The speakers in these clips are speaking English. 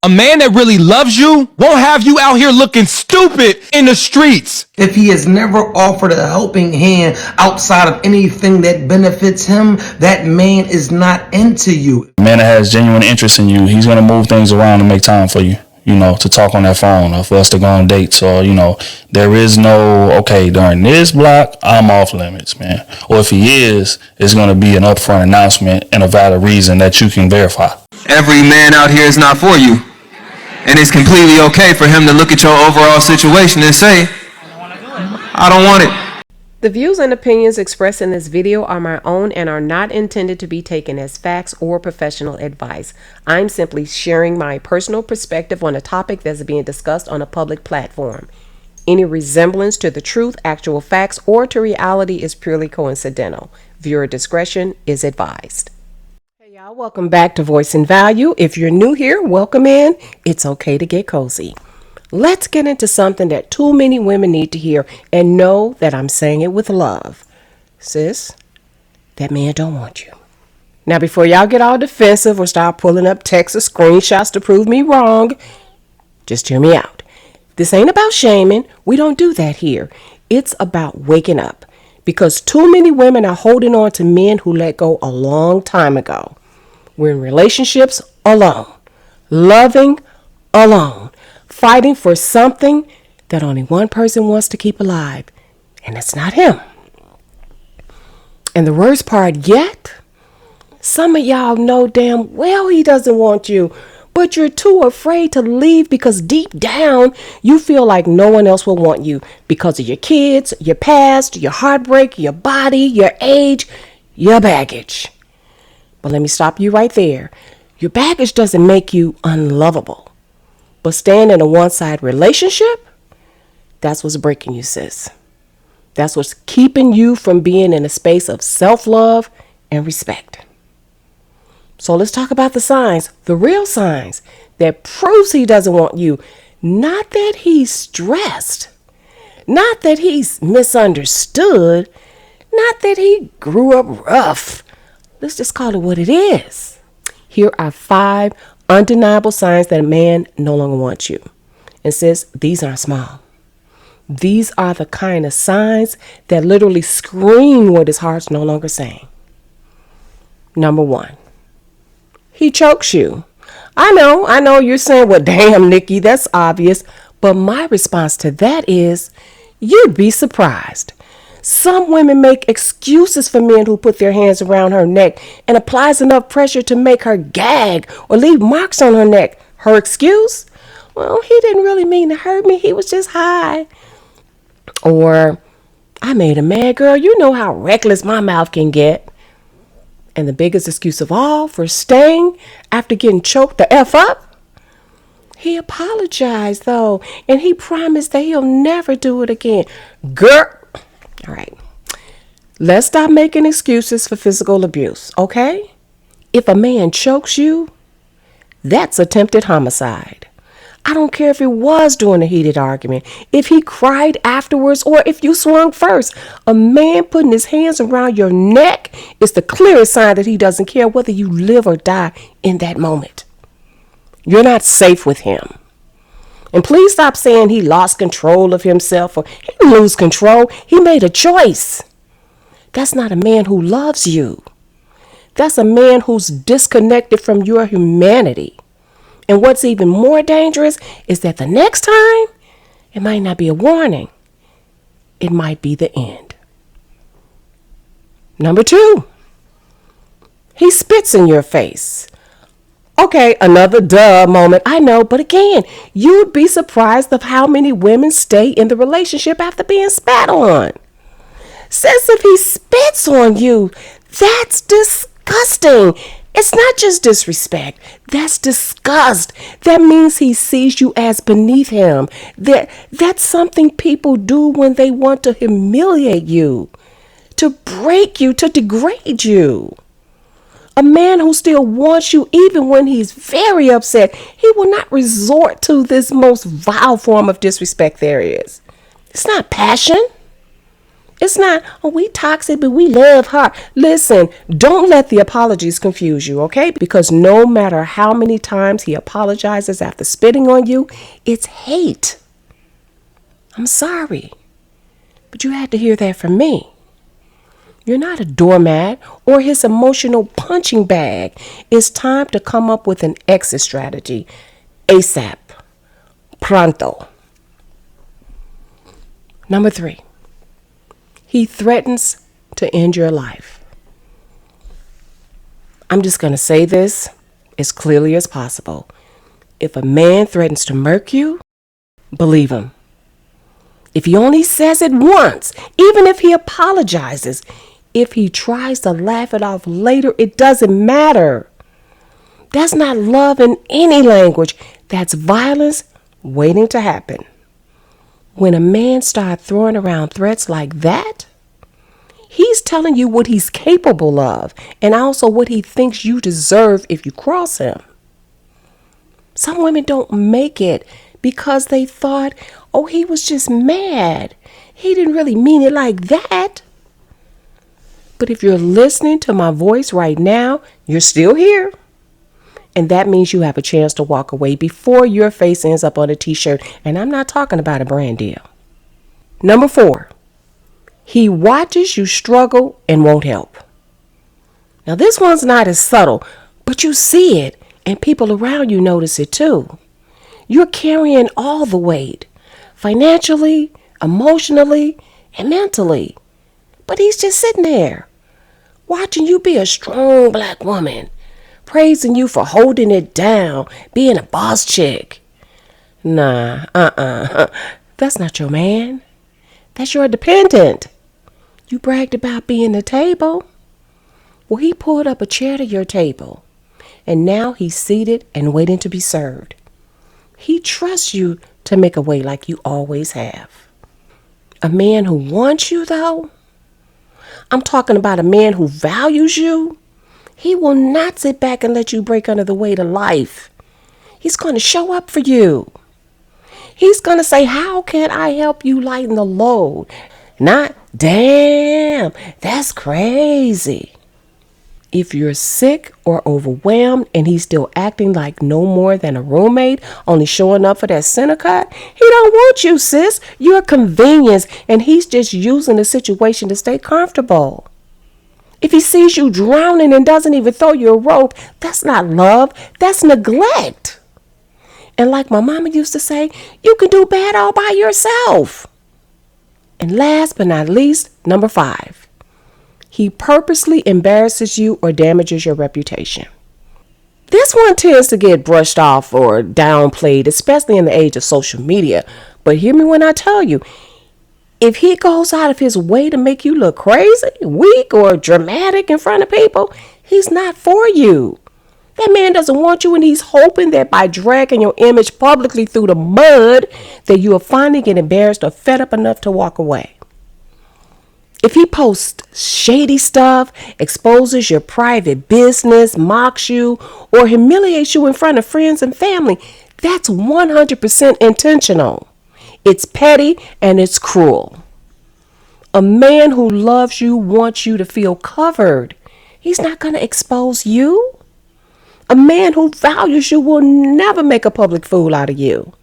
A man that really loves you won't have you out here looking stupid in the streets. If he has never offered a helping hand outside of anything that benefits him, that man is not into you. A man that has genuine interest in you, he's going to move things around to make time for you, to talk on that phone or for us to go on dates or, there is no, okay, during this block, I'm off limits, man. Or if he is, it's going to be an upfront announcement and a valid reason that you can verify. Every man out here is not for you. And it's completely okay for him to look at your overall situation and say, I don't want it. The views and opinions expressed in this video are my own and are not intended to be taken as facts or professional advice. I'm simply sharing my personal perspective on a topic that's being discussed on a public platform. Any resemblance to the truth, actual facts, or to reality is purely coincidental. Viewer discretion is advised. Hey y'all, welcome back to Voice and Value. If you're new here, welcome in. It's okay to get cozy. Let's get into something that too many women need to hear and know that I'm saying it with love. Sis, that man don't want you. Now, before y'all get all defensive or start pulling up texts or screenshots to prove me wrong, just hear me out. This ain't about shaming. We don't do that here. It's about waking up. Because too many women are holding on to men who let go a long time ago. We're in relationships alone. Loving alone. Fighting for something that only one person wants to keep alive, and it's not him. And the worst part yet, some of y'all know damn well he doesn't want you, but you're too afraid to leave because deep down you feel like no one else will want you because of your kids, your past, your heartbreak, your body, your age, your baggage. But let me stop you right there. Your baggage doesn't make you unlovable. But staying in a one-sided relationship, that's what's breaking you, sis. That's what's keeping you from being in a space of self-love and respect. So let's talk about the signs, the real signs that proves he doesn't want you. Not that he's stressed, not that he's misunderstood, not that he grew up rough. Let's just call it what it is. Here are 5 undeniable signs that a man no longer wants you. And sis, these aren't small. These are the kind of signs that literally scream what his heart's no longer saying. Number 1, he chokes you. I know you're saying, well, damn, Nikki, that's obvious. But my response to that is, you'd be surprised. Some women make excuses for men who put their hands around her neck and applies enough pressure to make her gag or leave marks on her neck. Her excuse? Well, he didn't really mean to hurt me. He was just high. Or, I made him mad, girl. You know how reckless my mouth can get. And the biggest excuse of all for staying after getting choked the F up? He apologized, though, and he promised that he'll never do it again. Girl. All right, let's stop making excuses for physical abuse, okay? If a man chokes you, that's attempted homicide. I don't care if it was during a heated argument, if he cried afterwards, or if you swung first. A man putting his hands around your neck is the clearest sign that he doesn't care whether you live or die in that moment. You're not safe with him. And please stop saying he lost control of himself, or he didn't lose control. He made a choice. That's not a man who loves you. That's a man who's disconnected from your humanity. And what's even more dangerous is that the next time, it might not be a warning. It might be the end. Number 2, he spits in your face. Okay, another duh moment, I know, but again, you'd be surprised of how many women stay in the relationship after being spat on. Says if he spits on you, that's disgusting. It's not just disrespect, that's disgust. That means he sees you as beneath him. That's something people do when they want to humiliate you, to break you, to degrade you. A man who still wants you even when he's very upset, he will not resort to this most vile form of disrespect there is. It's not passion. It's not, oh, we toxic, but we love her. Listen, don't let the apologies confuse you, okay? Because no matter how many times he apologizes after spitting on you, it's hate. I'm sorry, but you had to hear that from me. You're not a doormat or his emotional punching bag. It's time to come up with an exit strategy. ASAP. Pronto. Number 3. He threatens to end your life. I'm just going to say this as clearly as possible. If a man threatens to murk you, believe him. If he only says it once, even if he apologizes, if he tries to laugh it off later, it doesn't matter. That's not love in any language. That's violence waiting to happen. When a man starts throwing around threats like that, he's telling you what he's capable of and also what he thinks you deserve if you cross him. Some women don't make it because they thought, oh, he was just mad. He didn't really mean it like that. But if you're listening to my voice right now, you're still here. And that means you have a chance to walk away before your face ends up on a t-shirt. And I'm not talking about a brand deal. Number 4, he watches you struggle and won't help. Now this one's not as subtle, but you see it and people around you notice it too. You're carrying all the weight, financially, emotionally, and mentally. But he's just sitting there, watching you be a strong black woman, praising you for holding it down, being a boss chick. Nah, that's not your man. That's your dependent. You bragged about being the table. Well, he pulled up a chair to your table, and now he's seated and waiting to be served. He trusts you to make a way like you always have. A man who wants you, though, I'm talking about a man who values you. He will not sit back and let you break under the weight of life. He's going to show up for you. He's going to say, how can I help you lighten the load? Not, damn, that's crazy. If you're sick or overwhelmed and he's still acting like no more than a roommate, only showing up for that center cut, he don't want you, sis. You're a convenience, and he's just using the situation to stay comfortable. If he sees you drowning and doesn't even throw you a rope, that's not love, that's neglect. And like my mama used to say, you can do bad all by yourself. And last but not least, number 5. He purposely embarrasses you or damages your reputation. This one tends to get brushed off or downplayed, especially in the age of social media. But hear me when I tell you, if he goes out of his way to make you look crazy, weak, or dramatic in front of people, he's not for you. That man doesn't want you, and he's hoping that by dragging your image publicly through the mud, that you will finally get embarrassed or fed up enough to walk away. If he posts shady stuff, exposes your private business, mocks you, or humiliates you in front of friends and family, that's 100% intentional. It's petty and it's cruel. A man who loves you wants you to feel covered. He's not going to expose you. A man who values you will never make a public fool out of you.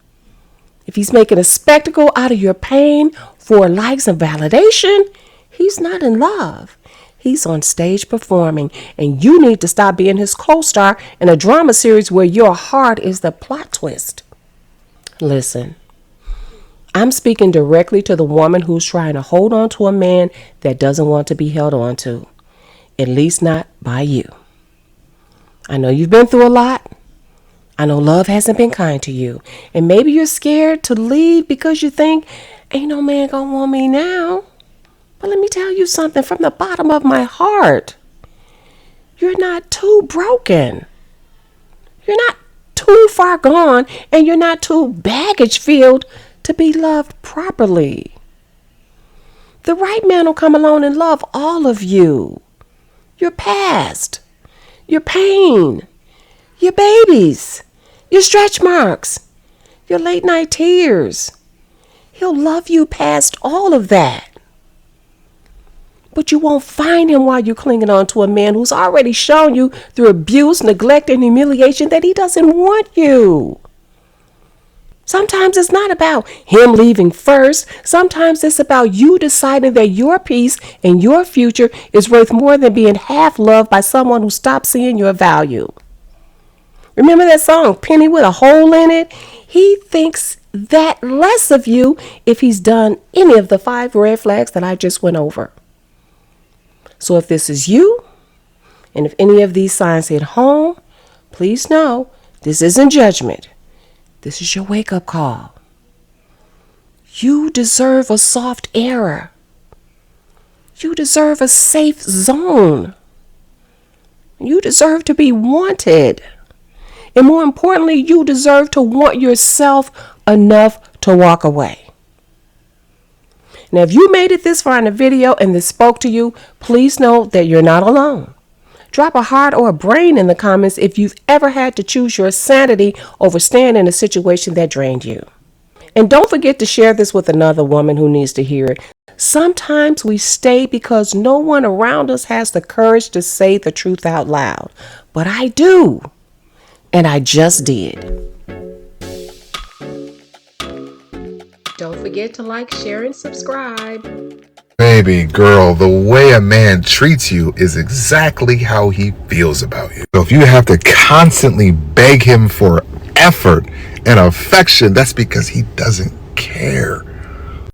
If he's making a spectacle out of your pain for likes and validation, he's not in love. He's on stage performing, and you need to stop being his co-star in a drama series where your heart is the plot twist. Listen, I'm speaking directly to the woman who's trying to hold on to a man that doesn't want to be held on to, at least not by you. I know you've been through a lot. I know love hasn't been kind to you, and maybe you're scared to leave because you think, ain't no man gonna want me now. But let me tell you something from the bottom of my heart. You're not too broken. You're not too far gone, and you're not too baggage-filled to be loved properly. The right man will come along and love all of you. Your past, your pain, your babies, your stretch marks, your late night tears. He'll love you past all of that. But you won't find him while you're clinging on to a man who's already shown you through abuse, neglect, and humiliation that he doesn't want you. Sometimes it's not about him leaving first. Sometimes it's about you deciding that your peace and your future is worth more than being half loved by someone who stopped seeing your value. Remember that song, Penny with a Hole in It? He thinks that less of you if he's done any of the 5 red flags that I just went over. So if this is you, and if any of these signs hit home, please know this isn't judgment. This is your wake-up call. You deserve a soft error. You deserve a safe zone. You deserve to be wanted. And more importantly, you deserve to want yourself enough to walk away. Now, if you made it this far in the video and this spoke to you, please know that you're not alone. Drop a heart or a brain in the comments if you've ever had to choose your sanity over staying in a situation that drained you. And don't forget to share this with another woman who needs to hear it. Sometimes we stay because no one around us has the courage to say the truth out loud. But I do. And I just did. Don't forget to like, share, and subscribe. Baby girl, the way a man treats you is exactly how he feels about you. So if you have to constantly beg him for effort and affection, that's because he doesn't care.